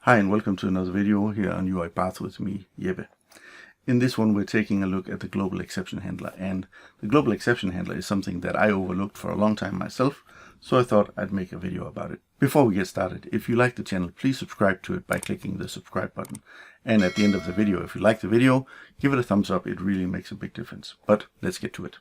Hi and welcome to another video here on UiPath with me, Jeppe. In this one we're taking a look at the global exception handler, and the global exception handler is something that I overlooked for a long time myself, so I thought I'd make a video about it. Before we get started, if you like the channel, please subscribe to it by clicking the subscribe button. And at the end of the video, if you like the video, give it a thumbs up, it really makes a big difference. But let's get to it.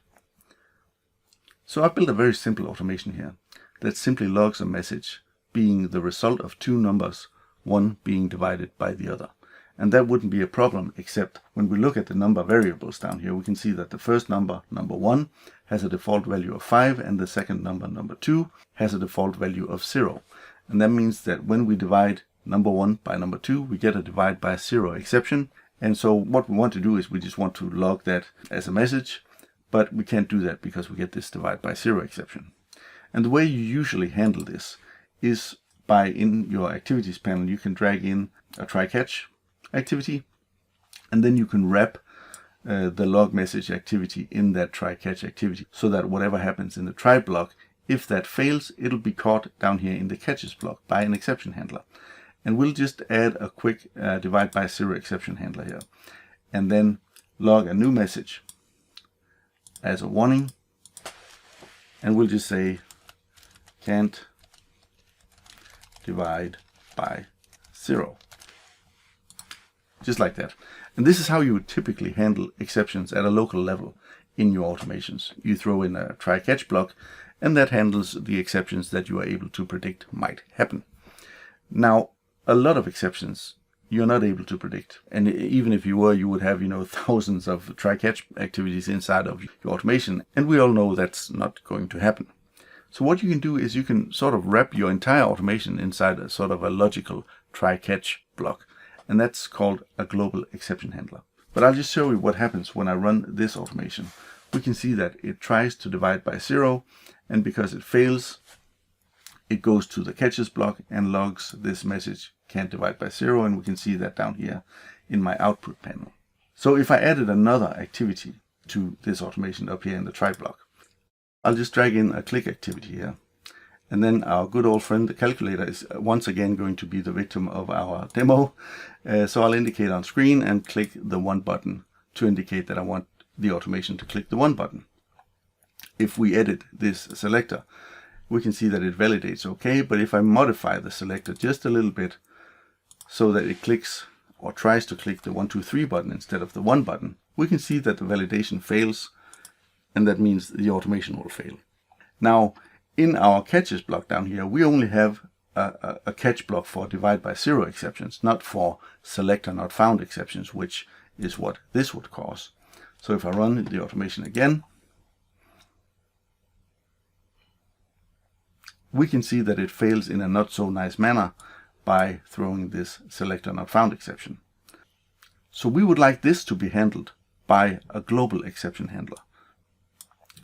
So I built a very simple automation here that simply logs a message being the result of two numbers, one being divided by the other. And that wouldn't be a problem, except when we look at the number variables down here, we can see that the first number, number 1, has a default value of 5, and the second number, number 2, has a default value of 0. And that means that when we divide number 1 by number 2, we get a divide by 0 exception. And so what we want to do is we just want to log that as a message, but we can't do that because we get this divide by 0 exception. And the way you usually handle this is in your activities panel, you can drag in a try-catch activity, and then you can wrap the log message activity in that try-catch activity, so that whatever happens in the try block, if that fails, it'll be caught down here in the catches block by an exception handler. And we'll just add a quick divide by 0 exception handler here, and then log a new message as a warning, and we'll just say can't divide by 0. Just like that. And this is how you would typically handle exceptions at a local level in your automations. You throw in a try-catch block, and that handles the exceptions that you are able to predict might happen. Now, a lot of exceptions you're not able to predict. And even if you were, you would have, thousands of try-catch activities inside of your automation. And we all know that's not going to happen. So what you can do is you can sort of wrap your entire automation inside a sort of a logical try-catch block. And that's called a global exception handler. But I'll just show you what happens when I run this automation. We can see that it tries to divide by 0, and because it fails, it goes to the catches block and logs this message can't divide by 0, and we can see that down here in my output panel. So if I added another activity to this automation up here in the try block, I'll just drag in a click activity here. And then our good old friend, the calculator, is once again going to be the victim of our demo. So I'll indicate on screen and click the 1 button to indicate that I want the automation to click the 1 button. If we edit this selector, we can see that it validates okay. But if I modify the selector just a little bit so that it clicks or tries to click the 1, 2, 3 button instead of the 1 button, we can see that the validation fails. And that means the automation will fail. Now, in our catches block down here, we only have a catch block for divide by 0 exceptions, not for selector not found exceptions, which is what this would cause. So if I run the automation again, we can see that it fails in a not so nice manner by throwing this selector not found exception. So we would like this to be handled by a global exception handler.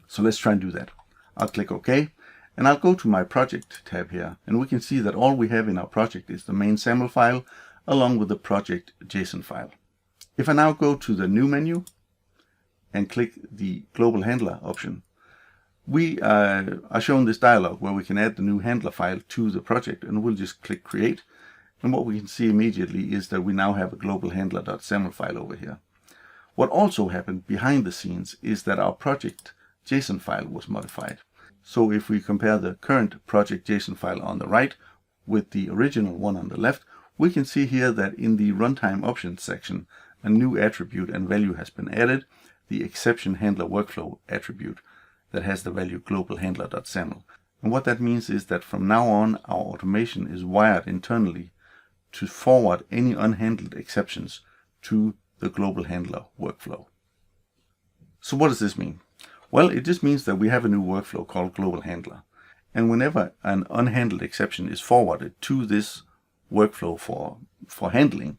So let's try and do that. I'll click OK, and I'll go to my project tab here, and we can see that all we have in our project is the main SAML file along with the Project.json file. If I now go to the new menu and click the global handler option, we are shown this dialog where we can add the new handler file to the project, and we'll just click create. And what we can see immediately is that we now have a global handler.saml file over here. What also happened behind the scenes is that our Project.json file was modified. So if we compare the current Project.json file on the right with the original one on the left, we can see here that in the runtime options section, a new attribute and value has been added, the exception handler workflow attribute that has the value global handler.saml. And what that means is that from now on, our automation is wired internally to forward any unhandled exceptions to the global handler workflow. So what does this mean? Well, it just means that we have a new workflow called global handler. And whenever an unhandled exception is forwarded to this workflow for handling,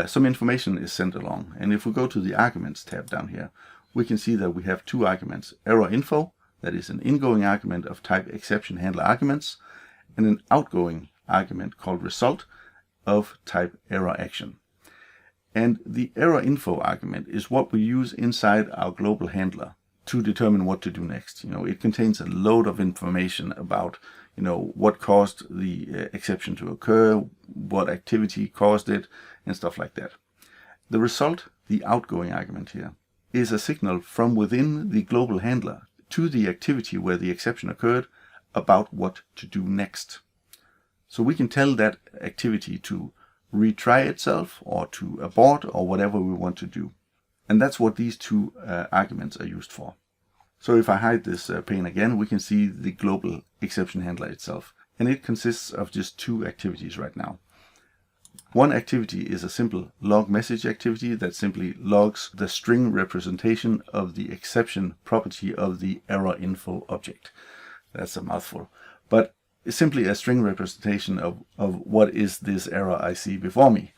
some information is sent along. And if we go to the arguments tab down here, we can see that we have two arguments: error info, that is an ingoing argument of type exception handler arguments, and an outgoing argument called result of type error action. And the error info argument is what we use inside our global handler to determine what to do next. It contains a load of information about, what caused the exception to occur, what activity caused it, and stuff like that. The result, the outgoing argument here, is a signal from within the global handler to the activity where the exception occurred about what to do next. So we can tell that activity to retry itself or to abort or whatever we want to do. And that's what these two arguments are used for. So if I hide this pane again, we can see the global exception handler itself. And it consists of just two activities right now. One activity is a simple log message activity that simply logs the string representation of the exception property of the error info object. That's a mouthful. But it's simply a string representation of what is this error I see before me.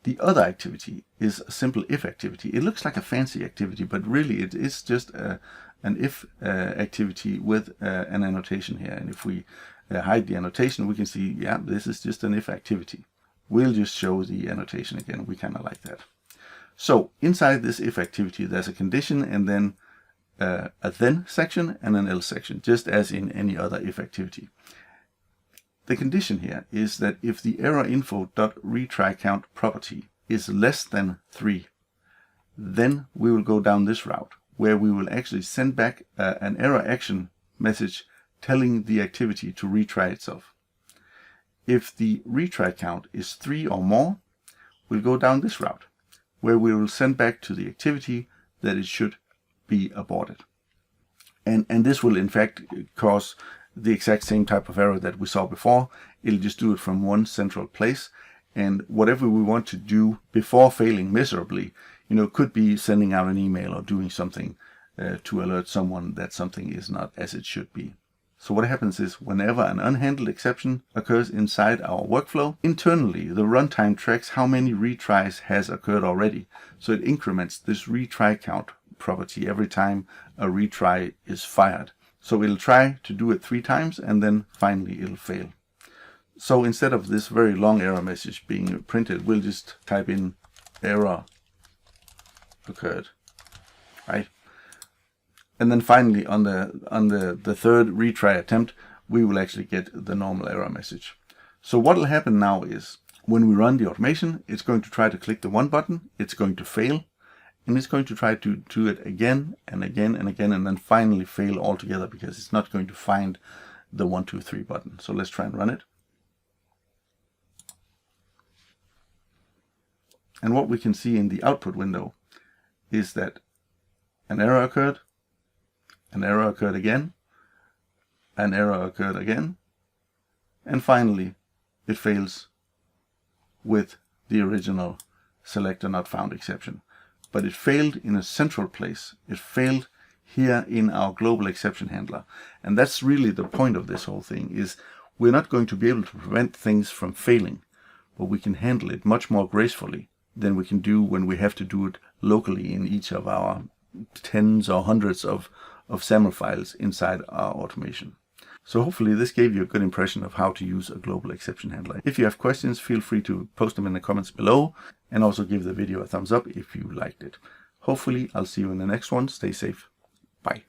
The other activity is a simple if activity. It looks like a fancy activity, but really it is just an if activity with an annotation here. And if we hide the annotation, we can see, yeah, this is just an if activity. We'll just show the annotation again. We kind of like that. So inside this if activity, there's a condition and then a then section and an else section, just as in any other if activity. The condition here is that if the error info.retry count property is less than 3, then we will go down this route where we will actually send back an error action message telling the activity to retry itself. If the retry count is 3 or more, we'll go down this route where we will send back to the activity that it should be aborted. And this will in fact cause the exact same type of error that we saw before. It'll just do it from one central place, and whatever we want to do before failing miserably, could be sending out an email or doing something to alert someone that something is not as it should be. So what happens is whenever an unhandled exception occurs inside our workflow, internally the runtime tracks how many retries has occurred already. So it increments this retry count property every time a retry is fired. So it'll try to do it 3 times and then finally it'll fail. So instead of this very long error message being printed, we'll just type in error occurred, right? And then finally on the third retry attempt, we will actually get the normal error message. So what will happen now is when we run the automation, it's going to try to click the 1 button, it's going to fail, and it's going to try to do it again and again and again, and then finally fail altogether because it's not going to find the 1, 2, 3 button. So let's try and run it. And what we can see in the output window is that an error occurred, an error occurred again, an error occurred again, and finally it fails with the original selector not found exception. But it failed in a central place. It failed here in our global exception handler. And that's really the point of this whole thing, is we're not going to be able to prevent things from failing, but we can handle it much more gracefully than we can do when we have to do it locally in each of our tens or hundreds of SAML files inside our automation. So hopefully this gave you a good impression of how to use a global exception handler. If you have questions, feel free to post them in the comments below, and also give the video a thumbs up if you liked it. Hopefully I'll see you in the next one. Stay safe. Bye.